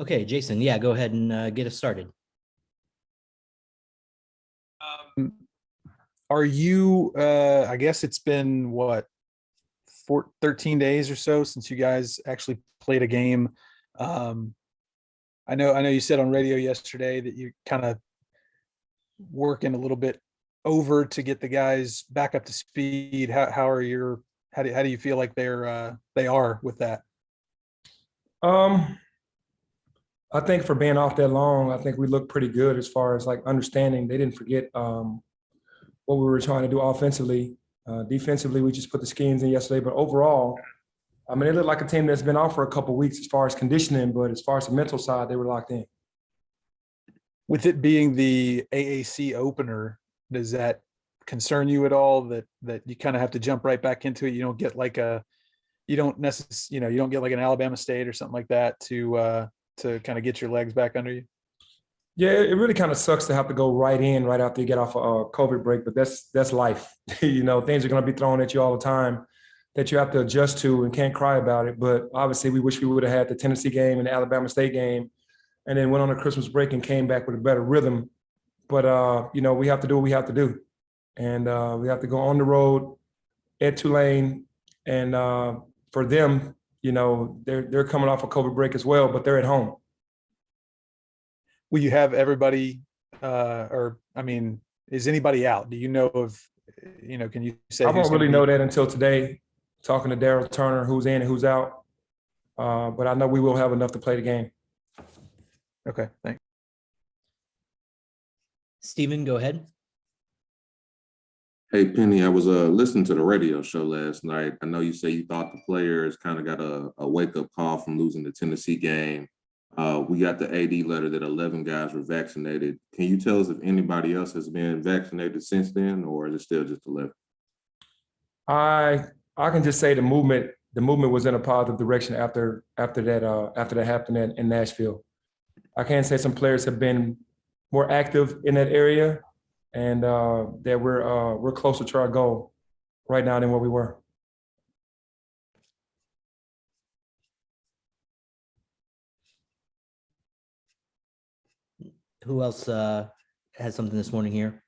Okay, Jason, yeah, go ahead and get us started. Um, are you, I guess it's been what, 13 days or so since you guys actually played a game. Um, I know you said on radio yesterday that you kind of working a little bit over to get the guys back up to speed. How do you feel like they are with that? Um, I think for being off that long, I think we looked pretty good as far as like understanding. They didn't forget what we were trying to do offensively. Defensively, we just put the skins in yesterday. But overall, I mean, it looked like a team that's been off for a couple of weeks as far as conditioning, but as far as the mental side, they were locked in. With it being the AAC opener, does that concern you at all that you kind of have to jump right back into it? You don't get like you don't necessarily, you don't get like an Alabama State or something like that to kind of get your legs back under you? Yeah, it really kind of sucks to have to go right in right after you get off a COVID break, but that's life. Things are going to be thrown at you all the time that you have to adjust to and can't cry about it. But obviously, we wish we would have had the Tennessee game and the Alabama State game, and then went on a Christmas break and came back with a better rhythm. But we have to do what we have to do, and we have to go on the road at Tulane, and for them, they're coming off a COVID break as well, but they're at home. Will you have everybody, or I mean, is anybody out? Do you know of, can you say? I won't really know that until today, talking to Daryl Turner, who's in and who's out. But I know we will have enough to play the game. Okay, thanks. Steven, go ahead. Hey, Penny, I was listening to the radio show last night. I know you say you thought the players kind of got a wake-up call from losing the Tennessee game. We got the AD letter that 11 guys were vaccinated. Can you tell us if anybody else has been vaccinated since then, or is it still just 11? I can just say the movement was in a positive direction after that happened in Nashville. I can say some players have been more active in that area, and that we're closer to our goal right now than what we were. Who else has something this morning here?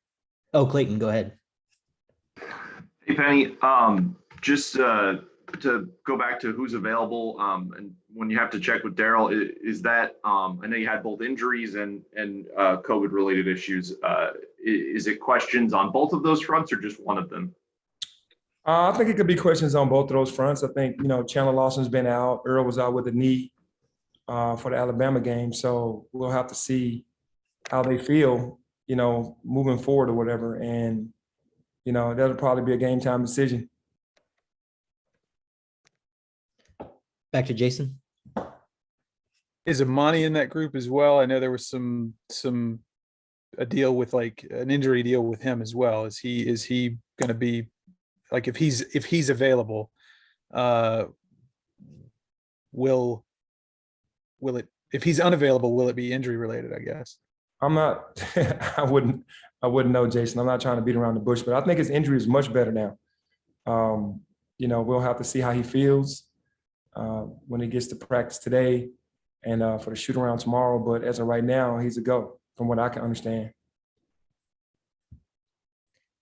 Oh, Clayton, go ahead. Hey, Penny, just to go back to who's available, and when you have to check with Daryl, is that, I know you had both injuries and COVID related issues. Is it questions on both of those fronts or just one of them? I think it could be questions on both of those fronts. I think, Chandler Lawson's been out. Earl was out with a knee for the Alabama game. So we'll have to see how they feel, moving forward or whatever. And, that'll probably be a game time decision. Back to Jason. Is Imani in that group as well? I know there was a deal with like an injury deal with him as well. Is he going to be like, if he's available, will it, if he's unavailable, will it be injury related, I guess? I'm not, I wouldn't know, Jason. I'm not trying to beat around the bush, but I think his injury is much better now. We'll have to see how he feels when he gets to practice today and for the shoot around tomorrow. But as of right now, he's a go from what I can understand.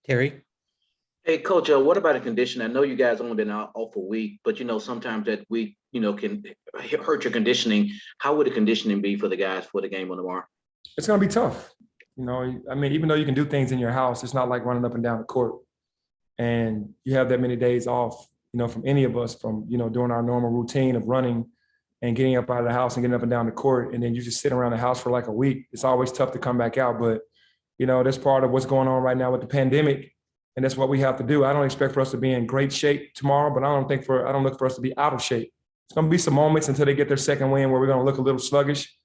Terry. Hey, Coach, what about a condition? I know you guys only been out off a week, but sometimes that week, can hurt your conditioning. How would the conditioning be for the guys for the game on tomorrow? It's going to be tough. I mean, even though you can do things in your house, it's not like running up and down the court. And you have that many days off, from any of us, from, doing our normal routine of running and getting up out of the house and getting up and down the court. And then you just sit around the house for like a week. It's always tough to come back out. But, that's part of what's going on right now with the pandemic. And that's what we have to do. I don't expect for us to be in great shape tomorrow, but I don't look for us to be out of shape. It's going to be some moments until they get their second win where we're going to look a little sluggish.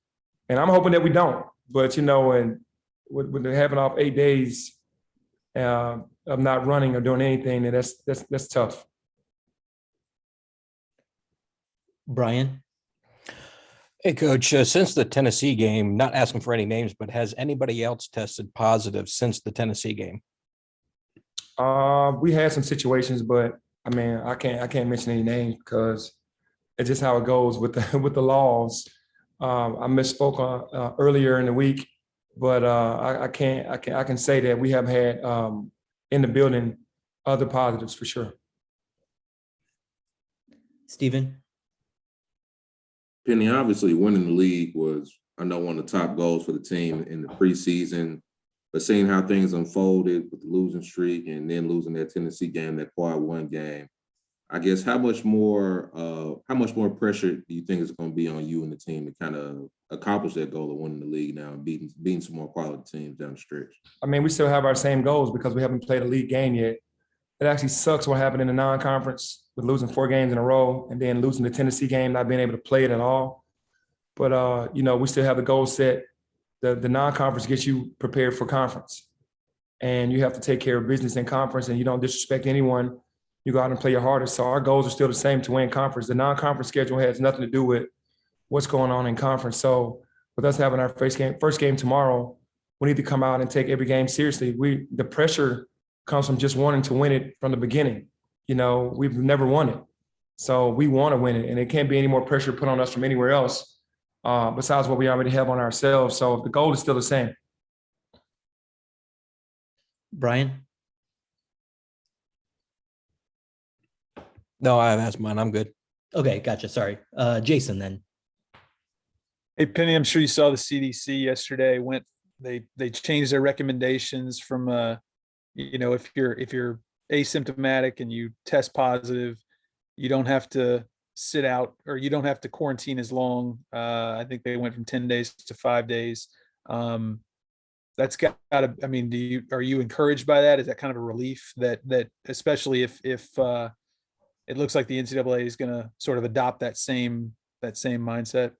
And I'm hoping that we don't. But, and with having off 8 days of not running or doing anything, that's tough. Brian. Hey, Coach, since the Tennessee game, not asking for any names, but has anybody else tested positive since the Tennessee game? We had some situations, but I mean, I can't mention any names because it's just how it goes with the laws. I misspoke earlier in the week, but I can say that we have had in the building other positives for sure. Stephen? Penny, obviously winning the league was, I know, one of the top goals for the team in the preseason, but seeing how things unfolded with the losing streak and then losing that Tennessee game, that quad one game, I guess how much more pressure do you think is going to be on you and the team to kind of accomplish that goal of winning the league now and beating some more quality teams down the stretch? I mean, we still have our same goals because we haven't played a league game yet. It actually sucks what happened in the non-conference with losing 4 games in a row and then losing the Tennessee game, not being able to play it at all. But, we still have the goal set. The non-conference gets you prepared for conference. And you have to take care of business in conference, and you don't disrespect anyone. You go out and play your hardest. So our goals are still the same to win conference. The non-conference schedule has nothing to do with what's going on in conference. So with us having our first game tomorrow, we need to come out and take every game seriously. The pressure comes from just wanting to win it from the beginning. We've never won it. So we want to win it, and it can't be any more pressure put on us from anywhere else besides what we already have on ourselves. So the goal is still the same. Brian? No, I asked mine. I'm good. Okay, gotcha. Sorry. Jason then. Hey, Penny, I'm sure you saw the CDC yesterday. They changed their recommendations from if you're asymptomatic and you test positive, you don't have to sit out or you don't have to quarantine as long. I think they went from 10 days to 5 days. That's got to, I mean, are you encouraged by that? Is that kind of a relief that especially if it looks like the NCAA is going to sort of adopt that same mindset?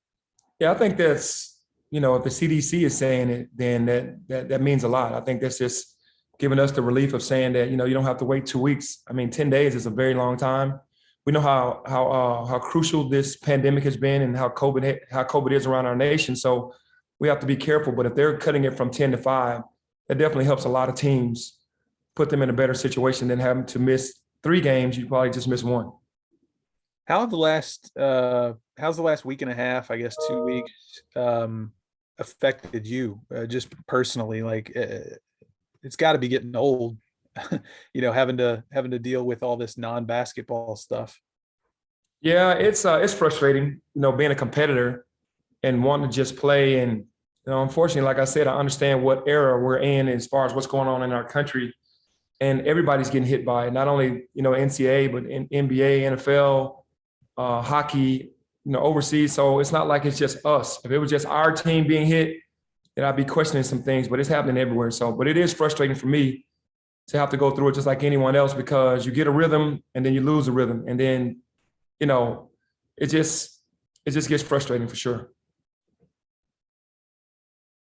Yeah, I think that's, if the CDC is saying it, then that means a lot. I think that's just giving us the relief of saying that, you don't have to wait 2 weeks. I mean, 10 days is a very long time. We know how crucial this pandemic has been and how COVID is around our nation. So we have to be careful. But if they're cutting it from 10 to 5, that definitely helps a lot of teams, put them in a better situation than having to miss 3 games. You probably just miss 1. How's the last week and a half, I guess 2 weeks, affected you just personally? Like it's got to be getting old, having to deal with all this non-basketball stuff. Yeah, it's frustrating, being a competitor and wanting to just play. And unfortunately, like I said, I understand what era we're in as far as what's going on in our country, and everybody's getting hit by it. Not only NCAA, but in NBA, NFL, hockey, overseas. So it's not like it's just us. If it was just our team being hit, then I'd be questioning some things. But it's happening everywhere. So, but it is frustrating for me to have to go through it just like anyone else, because you get a rhythm and then you lose a rhythm, and then it just gets frustrating for sure.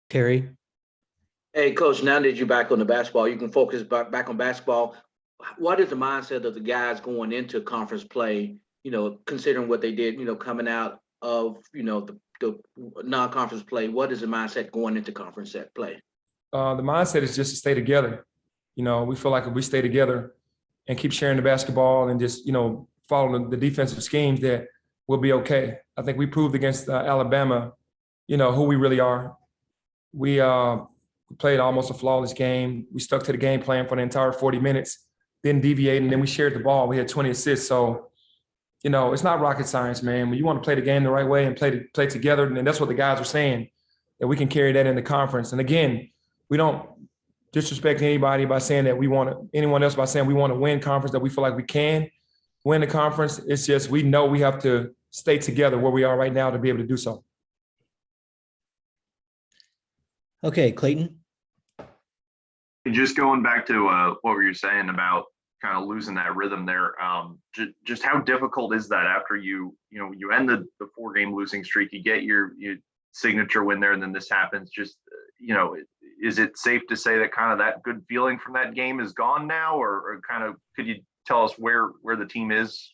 Terry? Hey, Coach, now that you're back on the basketball, you can focus back on basketball. What is the mindset of the guys going into conference play, considering what they did, coming out of, the non-conference play? What is the mindset going into conference play? The mindset is just to stay together. We feel like if we stay together and keep sharing the basketball and just, follow the defensive schemes, that we'll be okay. I think we proved against Alabama, who we really are. We played almost a flawless game. We stuck to the game plan for the entire 40 minutes, didn't deviate, and then we shared the ball. We had 20 assists. So, it's not rocket science, man. When you want to play the game the right way and play together, and that's what the guys are saying, that we can carry that in the conference. And again, we don't disrespect anybody by saying that we want to win conference, that we feel like we can win the conference. It's just we know we have to stay together where we are right now to be able to do so. Okay, Clayton? Just going back to what were you saying about kind of losing that rhythm there? Just how difficult is that after you end the 4-game losing streak, you get your signature win there, and then this happens? Just is it safe to say that kind of that good feeling from that game is gone now, or kind of could you tell us where the team is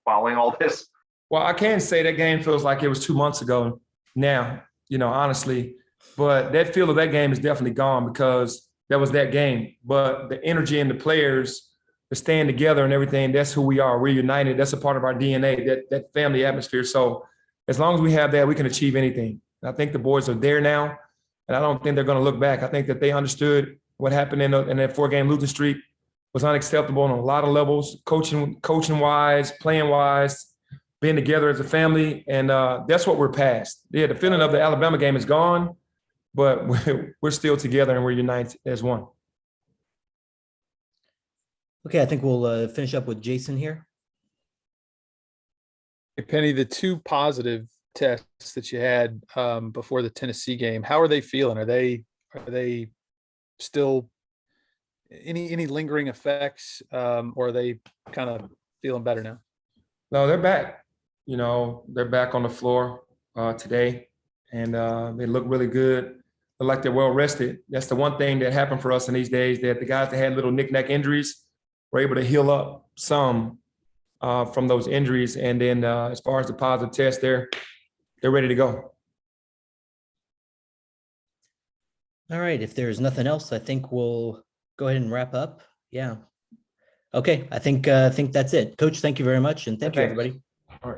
following all this? Well, I can say that game feels like it was 2 months ago now, honestly. But that feel of that game is definitely gone, because that was that game. But the energy and the players, the staying together and everything, that's who we are. We're united. That's a part of our DNA, that family atmosphere. So as long as we have that, we can achieve anything. And I think the boys are there now, and I don't think they're going to look back. I think that they understood what happened in that 4-game losing streak was unacceptable on a lot of levels, coaching wise, playing wise, being together as a family. And that's what we're past. Yeah, the feeling of the Alabama game is gone, but we're still together and we're united as one. Okay, I think we'll finish up with Jason here. Hey, Penny, the 2 positive tests that you had before the Tennessee game, how are they feeling? Are they still any lingering effects, or are they kind of feeling better now? No, they're back. They're back on the floor today, and they look really good. Look like they're well rested. That's the one thing that happened for us in these days, that the guys that had little knick-knack injuries were able to heal up some from those injuries. And then as far as the positive test, they're ready to go. All right, if there's nothing else, I think we'll go ahead and wrap up. Yeah. Okay, I think that's it. Coach, thank you very much, and thank you, Thanks. everybody.